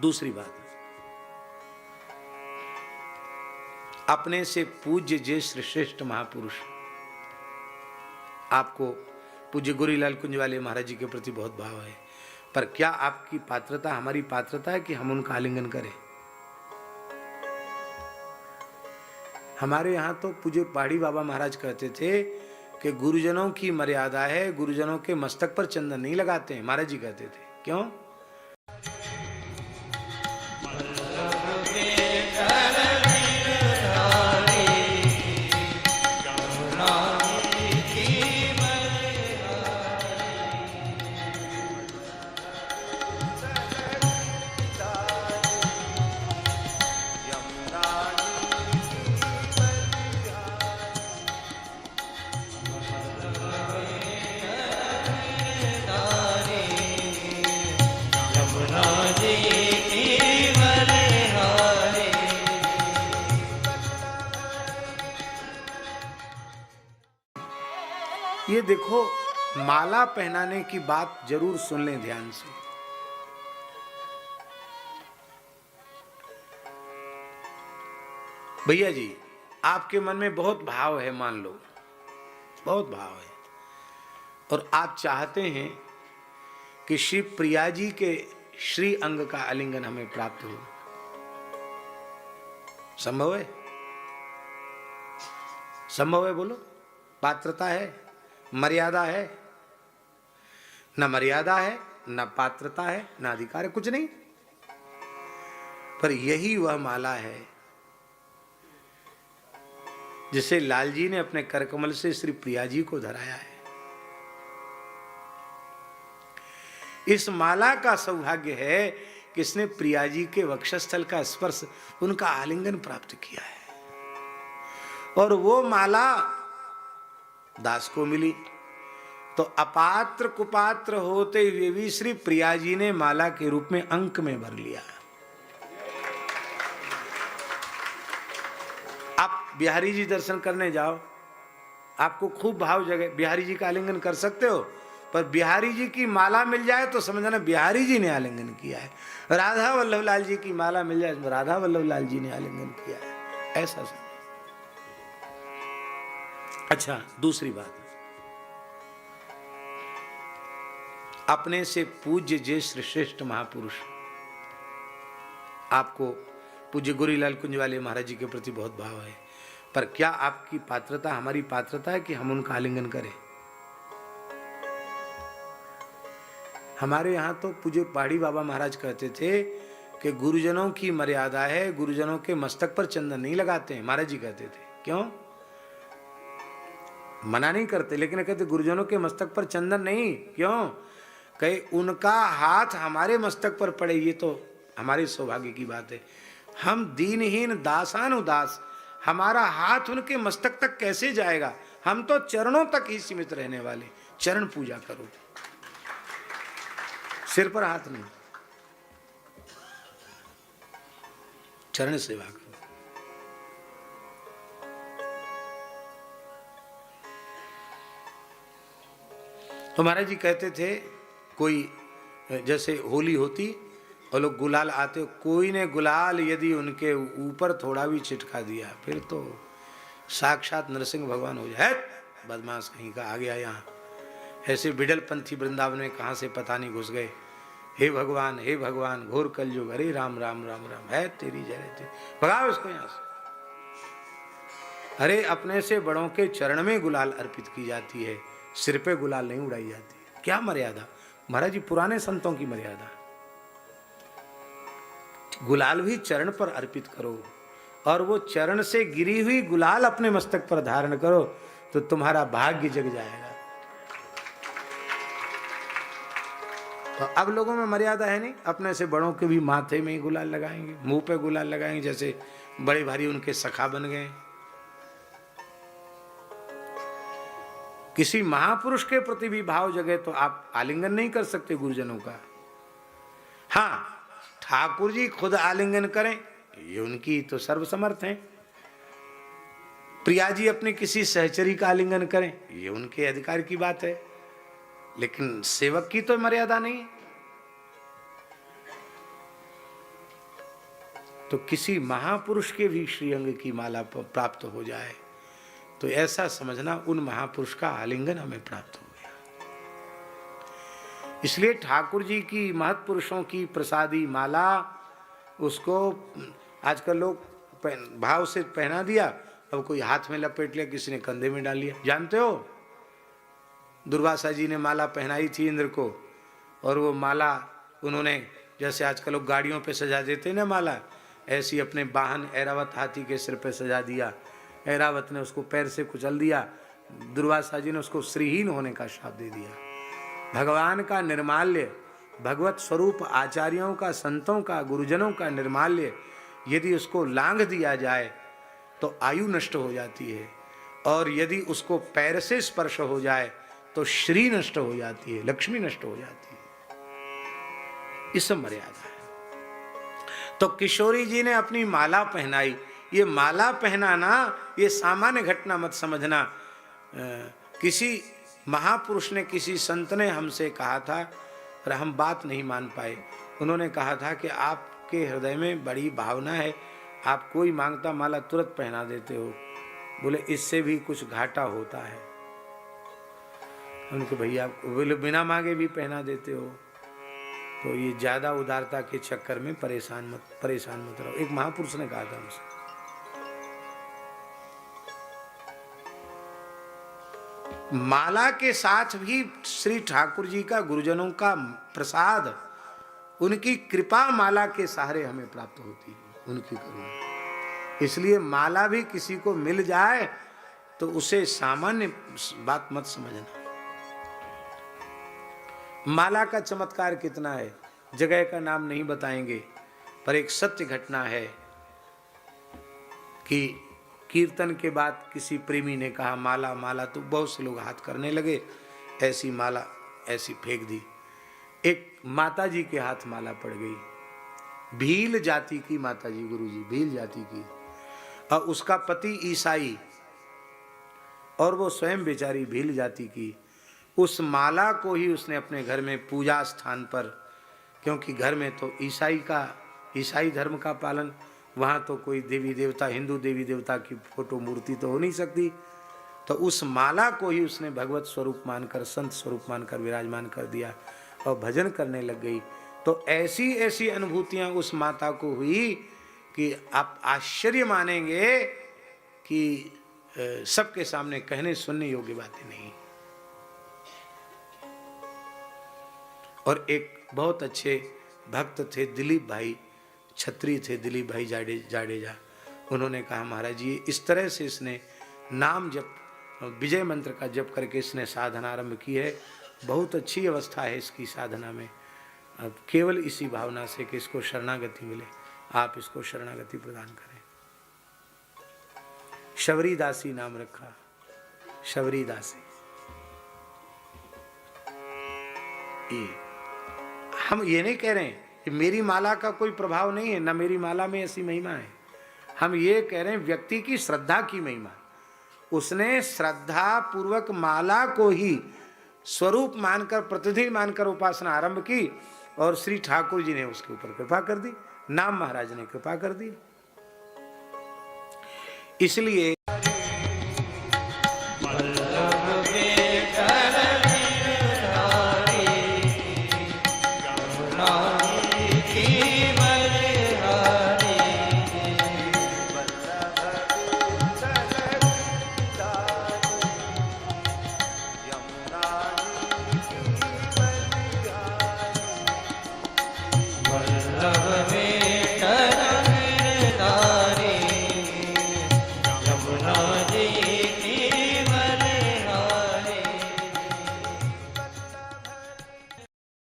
दूसरी बात, अपने से पूज्य जे श्रेष्ठ महापुरुष, आपको पूज्य गोरीलाल कुंजवाले महाराज जी के प्रति बहुत भाव है, पर क्या आपकी पात्रता, हमारी पात्रता है कि हम उनका आलिंगन करें? हमारे यहाँ तो पूज्य पहाड़ी बाबा महाराज कहते थे कि गुरुजनों की मर्यादा है, गुरुजनों के मस्तक पर चंदन नहीं लगाते हैं। महाराज जी कहते थे, क्यों? ये देखो, माला पहनाने की बात जरूर सुन लें ध्यान से। भैया जी, आपके मन में बहुत भाव है, मान लो बहुत भाव है, और आप चाहते हैं कि श्री प्रिया जी के श्री अंग का आलिंगन हमें प्राप्त हो। संभव है? संभव है? बोलो। पात्रता है, मर्यादा है? न मर्यादा है, न पात्रता है, न अधिकार है, कुछ नहीं। पर यही वह माला है जिसे लाल जी ने अपने करकमल से श्री प्रिया जी को धराया है। इस माला का सौभाग्य है कि इसने प्रिया जी के वक्षस्थल का स्पर्श, उनका आलिंगन प्राप्त किया है। और वो माला दास को मिली, तो अपात्र कुपात्र होते हुए भी श्री प्रिया जी ने माला के रूप में अंक में भर लिया। आप बिहारी जी दर्शन करने जाओ, आपको खूब भाव जगे, बिहारी जी का आलिंगन कर सकते हो, पर बिहारी जी की माला मिल जाए तो समझना बिहारी जी ने आलिंगन किया है। राधा वल्लभ लाल जी की माला मिल जाए, राधा वल्लभ लाल जी ने आलिंगन किया है, ऐसा समझ। अच्छा, दूसरी बात, अपने से पूज्य जे श्रेष्ठ महापुरुष, आपको पूज्य गोरीलाल कुंजवाले महाराज जी के प्रति बहुत भाव है, पर क्या आपकी पात्रता, हमारी पात्रता है कि हम उनका आलिंगन करें? हमारे यहाँ तो पूज्य पहाड़ी बाबा महाराज कहते थे कि गुरुजनों की मर्यादा है, गुरुजनों के मस्तक पर चंदन नहीं लगाते हैं। महाराज जी कहते थे, क्यों? मना नहीं करते, लेकिन कहते गुरुजनों के मस्तक पर चंदन नहीं, क्यों? कहे उनका हाथ हमारे मस्तक पर पड़े, ये तो हमारे सौभाग्य की बात है। हम दीनहीन दासानुदास, हमारा हाथ उनके मस्तक तक कैसे जाएगा? हम तो चरणों तक ही सीमित रहने वाले। चरण पूजा करो, सिर पर हाथ नहीं, चरण सेवा करो। तो महाराज जी कहते थे, कोई जैसे होली होती और लोग गुलाल आते, कोई ने गुलाल यदि उनके ऊपर थोड़ा भी छिटका दिया, फिर तो साक्षात नरसिंह भगवान हो जाए। बदमाश कहीं का आ गया यहाँ, ऐसे बिडल पंथी वृंदावन में कहाँ से पता नहीं घुस गए। हे भगवान घोर कलयुग, अरे राम राम राम राम, है तेरी जय तेरी, भगाओ इसको यहाँ से। अरे अपने से बड़ों के चरण में गुलाल अर्पित की जाती है, सिर पे गुलाल नहीं उड़ाई जाती। क्या मर्यादा महाराज जी, पुराने संतों की मर्यादा। गुलाल भी चरण पर अर्पित करो, और वो चरण से गिरी हुई गुलाल अपने मस्तक पर धारण करो, तो तुम्हारा भाग्य जग जाएगा। तो अब लोगों में मर्यादा है नहीं, अपने से बड़ों के भी माथे में ही गुलाल लगाएंगे, मुंह पे गुलाल लगाएंगे, जैसे बड़े भारी उनके सखा बन गए। किसी महापुरुष के प्रति भी भाव जगे तो आप आलिंगन नहीं कर सकते गुरुजनों का। हाँ, ठाकुर जी खुद आलिंगन करें, ये उनकी तो सर्वसमर्थ हैं। प्रिया जी अपने किसी सहचरी का आलिंगन करें, ये उनके अधिकार की बात है, लेकिन सेवक की तो मर्यादा नहीं। तो किसी महापुरुष के भी श्रीअंग की माला प्राप्त हो जाए तो ऐसा समझना उन महापुरुष का आलिंगन हमें प्राप्त हो गया। इसलिए ठाकुर जी की महत्पुरुषों की प्रसादी माला, उसको आजकल लोग भाव से पहना दिया, अब कोई हाथ में लपेट लिया, किसी ने कंधे में डाल लिया। जानते हो दुर्वासा जी ने माला पहनाई थी इंद्र को, और वो माला उन्होंने जैसे आजकल लोग गाड़ियों पे सजा देते हैं ना माला, ऐसी अपने वाहन ऐरावत हाथी के सिर पे सजा दिया। ऐरावत ने उसको पैर से कुचल दिया, दुर्वासा जी ने उसको श्रीहीन होने का शाप दे दिया। भगवान का निर्माल्य, भगवत स्वरूप आचार्यों का, संतों का, गुरुजनों का निर्माल्य यदि उसको लांघ दिया जाए तो आयु नष्ट हो जाती है, और यदि उसको पैर से स्पर्श हो जाए तो श्री नष्ट हो जाती है, लक्ष्मी नष्ट हो जाती है। इस मर्यादा है। तो किशोरी जी ने अपनी माला पहनाई। ये माला पहनाना ये सामान्य घटना मत समझना। किसी महापुरुष ने, किसी संत ने हमसे कहा था और हम बात नहीं मान पाए। उन्होंने कहा था कि आपके हृदय में बड़ी भावना है, आप कोई मांगता माला तुरंत पहना देते हो। बोले इससे भी कुछ घाटा होता है। उनके भैया बोले बिना मांगे भी पहना देते हो, तो ये ज्यादा उदारता के चक्कर में परेशान मत रहो। एक महापुरुष ने कहा था हमसे। माला के साथ भी श्री ठाकुर जी का, गुरुजनों का प्रसाद, उनकी कृपा माला के सहारे हमें प्राप्त होती है, उनकी करुणा। इसलिए माला भी किसी को मिल जाए तो उसे सामान्य बात मत समझना। माला का चमत्कार कितना है, जगह का नाम नहीं बताएंगे, पर एक सत्य घटना है कि कीर्तन के बाद किसी प्रेमी ने कहा माला माला, तो बहुत से लोग हाथ करने लगे, ऐसी माला ऐसी फेंक दी। एक माता जी के हाथ माला पड़ गई, भील जाति की माता जी, गुरु जी भील जाति की, और उसका पति ईसाई, और वो स्वयं बेचारी भील जाति की। उस माला को ही उसने अपने घर में पूजा स्थान पर, क्योंकि घर में तो ईसाई धर्म का पालन, वहाँ तो कोई देवी देवता, हिंदू देवी देवता की फोटो मूर्ति तो हो नहीं सकती, तो उस माला को ही उसने भगवत स्वरूप मानकर, संत स्वरूप मानकर विराजमान कर दिया और भजन करने लग गई। तो ऐसी ऐसी अनुभूतियाँ उस माता को हुई कि आप आश्चर्य मानेंगे कि सबके सामने कहने सुनने योग्य बातें नहीं। और एक बहुत अच्छे भक्त थे दिलीप भाई, छत्री थे दिलीप भाई जाडेजा। उन्होंने कहा महाराज जी इस तरह से इसने नाम जप, विजय मंत्र का जप करके इसने साधना आरंभ की है, बहुत अच्छी अवस्था है इसकी साधना में। अब केवल इसी भावना से कि इसको शरणागति मिले, आप इसको शरणागति प्रदान करें। शबरी दासी नाम रखा, शबरी दासी। हम ये नहीं कह रहे हैं कि मेरी माला का कोई प्रभाव नहीं है, ना मेरी माला में ऐसी महिमा है। हम ये कह रहे हैं व्यक्ति की श्रद्धा की महिमा। उसने श्रद्धा पूर्वक माला को ही स्वरूप मानकर, प्रतिदिन मानकर उपासना आरंभ की, और श्री ठाकुर जी ने उसके ऊपर कृपा कर दी, नाम महाराज ने कृपा कर दी। इसलिए